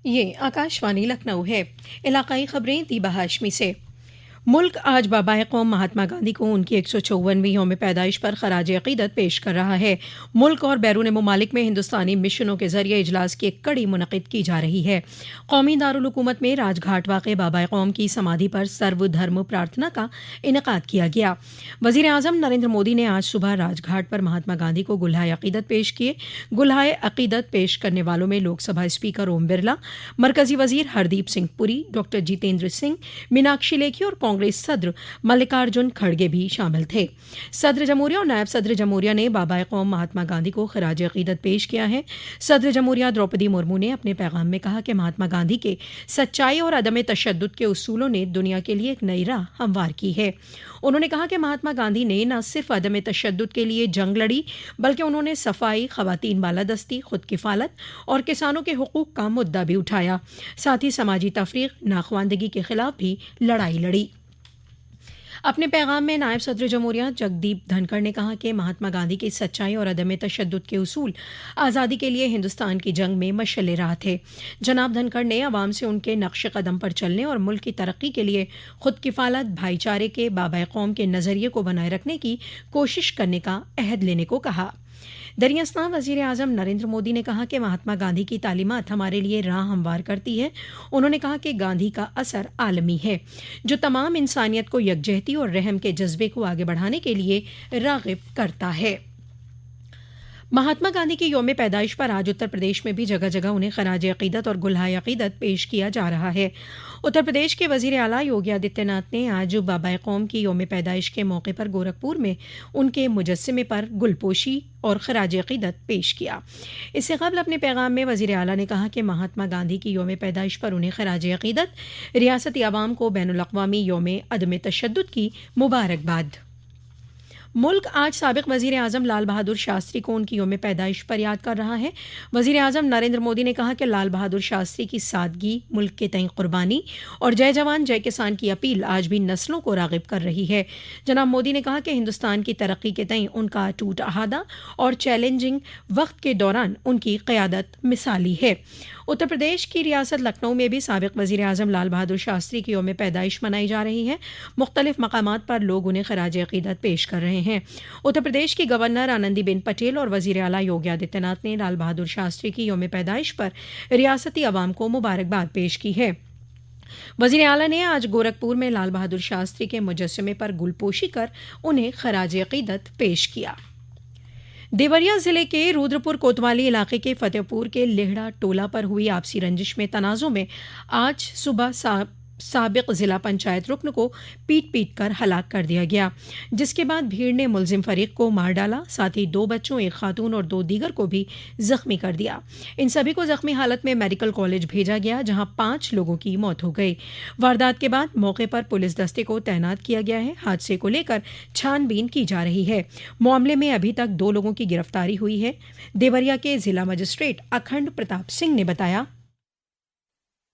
ये आकाशवाणी लखनऊ है। इलाकाई खबरें दीबा हाशमी से। मुल्क आज बाबाए कौम महात्मा गांधी को उनकी 154वीं यौम पैदाइश पर खराज अकीदत पेश कर रहा है। मुल्क और बैरून ममालिक में हिंदुस्तानी मिशनों के जरिए इजलास की एक कड़ी मुनक़िद की जा रही है। कौमी दारुल हुकूमत में राजघाट वाक़ बाबाए कौम की समाधि पर सर्वधर्म प्रार्थना का इनेकाद किया गया। वज़ीर आज़म नरेंद्र मोदी ने आज सुबह राजघाट पर महात्मा गांधी को गुल्हाए अकीदत पेश किए। गुल्हाए अकीदत पेश करने वालों में लोकसभा स्पीकर ओम बिरला, मरकजी वज़ीर हरदीप सिंह पुरी, डॉक्टर जितेंद्र सिंह, मीनाक्षी लेखी और कांग्रेस सदर मल्लिकार्जुन खड़गे भी शामिल थे। सदर जमहूरिया और नायब सदर जमहूरिया ने बाबाए कौम महात्मा गांधी को खराज अकीदत पेश किया है। सदर जमहूरिया द्रौपदी मुर्मू ने अपने पैगाम में कहा कि महात्मा गांधी के सच्चाई और अदम तशद्दुद के उसूलों ने दुनिया के लिए एक नई राह हमवार की है। उन्होंने कहा कि महात्मा गांधी ने न सिर्फ अदम तशद्दुद के लिए जंग लड़ी, बल्कि उन्होंने सफाई, खवातीन बालादस्ती, खुद किफालत और किसानों के हुकूक का मुद्दा भी उठाया। साथ ही समाजी तफरीक, नाखवानदगी के खिलाफ भी लड़ाई लड़ी। अपने पैगाम में नायब सदर जमहूरिया जगदीप धनखड़ ने कहा कि महात्मा गांधी की सच्चाई और अदम तशद्दुद के उसूल आज़ादी के लिए हिंदुस्तान की जंग में मशाल राह थे। जनाब धनखड़ ने अवाम से उनके नक्श कदम पर चलने और मुल्क की तरक्की के लिए खुद किफालत, भाईचारे के बाबाए कौम के नज़रिए को बनाए रखने की कोशिश करने का अहद लेने को कहा। दरियास्तान वज़ीर आज़म नरेंद्र मोदी ने कहा कि महात्मा गांधी की तालीमात हमारे लिए राह हमवार करती है। उन्होंने कहा कि गांधी का असर आलमी है, जो तमाम इंसानियत को यकजहती और रहम के जज्बे को आगे बढ़ाने के लिए राग़िब करता है। महात्मा गांधी की यौम पैदाइश पर आज उत्तर प्रदेश में भी जगह जगह उन्हें खराज अकीदत और गुल्हाए अकीदत पेश किया जा रहा है। उत्तर प्रदेश के वज़ीर आला योगी आदित्यनाथ ने आज बाबाए कौम की यौम पैदाइश के मौके पर गोरखपुर में उनके मुजस्समे पर गुलपोशी और खराज अकीदत पेश किया। इससे कबल अपने पैगाम में वज़ीर आला ने कहा कि महात्मा गांधी की यौम पैदाइश पर उन्हें खराज अकीदत, रियासती आवाम को बैनुल अक़वामी यौम अदम तशद्दुद की मुबारकबाद। मुल्क आज साबिक़ वज़ीर आज़म लाल बहादुर शास्त्री को उनकी यौम पैदाइश पर याद कर रहा है। वज़ीर आज़म नरेंद्र मोदी ने कहा कि लाल बहादुर शास्त्री की सादगी, मुल्क के तईं कुर्बानी और जय जवान जय किसान की अपील आज भी नस्लों को राग़िब कर रही है। जनाब मोदी ने कहा कि हिंदुस्तान की तरक्की के तईं उनका अटूट अहादा और चैलेंजिंग वक्त के दौरान उनकी क़यादत मिसाली है। उत्तर प्रदेश की रियासत लखनऊ में भी साबिक़ वज़ीर आज़म लाल बहादुर शास्त्री की यौम पैदाइश मनाई जा रही है। मुख्तलिफ मकामात पर लोग उन्हें खराज अकीदत पेश कर रहे हैं। उत्तर प्रदेश की गवर्नर आनंदीबेन पटेल और वज़ीर आला योगी आदित्यनाथ ने लाल बहादुर शास्त्री की यौम पैदाइश पर रियासती अवाम को मुबारकबाद पेश की है। वज़ीर आला ने आज गोरखपुर में लाल बहादुर शास्त्री के मुजस्समे पर गुलपोशी कर उन्हें खराज अकीदत पेश किया। देवरिया जिले के रुद्रपुर कोतवाली इलाके के फतेहपुर के लेहड़ा टोला पर हुई आपसी रंजिश में तनाज़ों में आज सुबह साबिक़ ज़िला पंचायत रुकन को पीट कर हलाक कर दिया गया, जिसके बाद भीड़ ने मुलजिम फरीक को मार डाला। साथ ही 2 बच्चों, एक खातून और 2 दीगर को भी ज़ख्मी कर दिया। इन सभी को ज़ख्मी हालत में मेडिकल कॉलेज भेजा गया, जहां 5 लोगों की मौत हो गई। वारदात के बाद मौके पर पुलिस दस्ते को तैनात किया गया है। हादसे को लेकर छानबीन की जा रही है। मामले में अभी तक 2 लोगों की गिरफ्तारी हुई है। देवरिया के जिला मजिस्ट्रेट अखंड प्रताप सिंह ने बताया,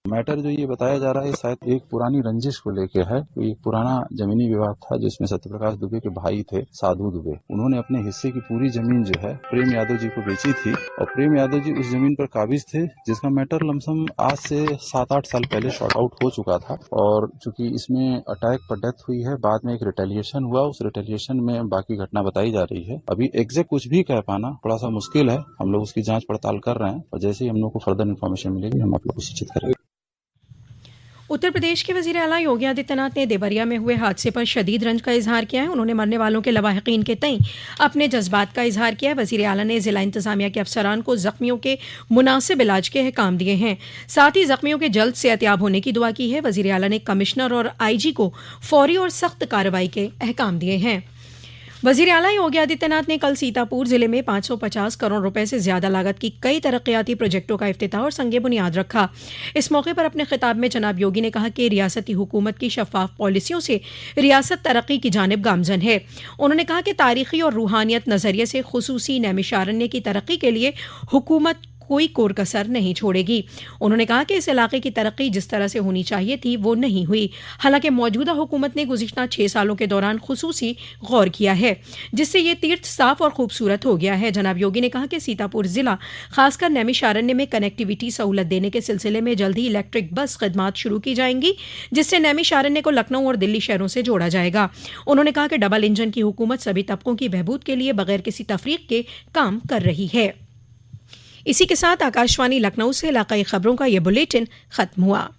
मैटर जो ये बताया जा रहा है शायद एक पुरानी रंजिश को लेके है। तो एक पुराना जमीनी विवाद था जिसमें सत्यप्रकाश दुबे के भाई थे साधु दुबे, उन्होंने अपने हिस्से की पूरी जमीन जो है प्रेम यादव जी को बेची थी और प्रेम यादव जी उस जमीन पर काबिज थे, जिसका मैटर लमसम आज से 7-8 साल पहले शॉर्ट आउट हो चुका था। और चूंकि इसमें अटैक पर डेथ हुई है, बाद में एक रिटेलिएशन हुआ, उस रिटेलिएशन में बाकी घटना बताई जा रही है। अभी एग्जैक्ट कुछ भी कह पाना थोड़ा सा मुश्किल है। हम लोग उसकी जाँच पड़ताल कर रहे हैं और जैसे ही हम लोग को फर्दर इन्फॉर्मेशन मिलेगी हम आप लोग को सूचित करेंगे। उत्तर प्रदेश के वज़ीर आला योगी आदित्यनाथ ने देवरिया में हुए हादसे पर शदीद रंज का इजहार किया है। उन्होंने मरने वालों के लवाहिकीन के तईं अपने जज्बात का इजहार किया है। वज़ीर आला ने ज़िला इंतज़ामिया के अफसरान को ज़ख्मियों के मुनासिब इलाज के अहकाम दिए हैं। साथ ही ज़ख्मियों के जल्द सेहतयाब होने की दुआ की है। वज़ीर आला ने कमिश्नर और IG को फौरी और सख्त कार्रवाई के अहकाम दिए हैं। वज़ीर आला योगी आदित्यनाथ ने कल सीतापुर जिले में 550 करोड़ रुपए से ज्यादा लागत की कई तरक्याती प्रोजेक्टों का इफ्तिताह और संगे बुनियाद रखा। इस मौके पर अपने खिताब में जनाब योगी ने कहा कि रियासती हुकूमत की शफाफ पॉलिसियों से रियासत तरक्की की जानिब गामजन है। उन्होंने कहा कि तारीखी और रूहानियत नज़रिए से खुसूसी नैमिषारण्य की तरक्की के लिए हुकूमत कोई कोर कसर नहीं छोड़ेगी। उन्होंने कहा कि इस इलाके की तरक्की जिस तरह से होनी चाहिए थी वो नहीं हुई। हालांकि मौजूदा हुकूमत ने गुज़िश्ता 6 सालों के दौरान खुसूसी गौर किया है, जिससे ये तीर्थ साफ और खूबसूरत हो गया है। जनाब योगी ने कहा कि सीतापुर ज़िला खासकर नैमिषारण्य में कनेक्टिविटी सहूलत देने के सिलसिले में जल्द ही इलेक्ट्रिक बस खदमात शुरू की जाएंगी, जिससे नैमिषारण्य को लखनऊ और दिल्ली शहरों से जोड़ा जाएगा। उन्होंने कहा कि डबल इंजन की हुकूमत सभी तबकों की बहबूद के लिए बगैर किसी तफरीक के काम कर रही है। इसी के साथ आकाशवाणी लखनऊ से इलाकाई खबरों का ये बुलेटिन खत्म हुआ।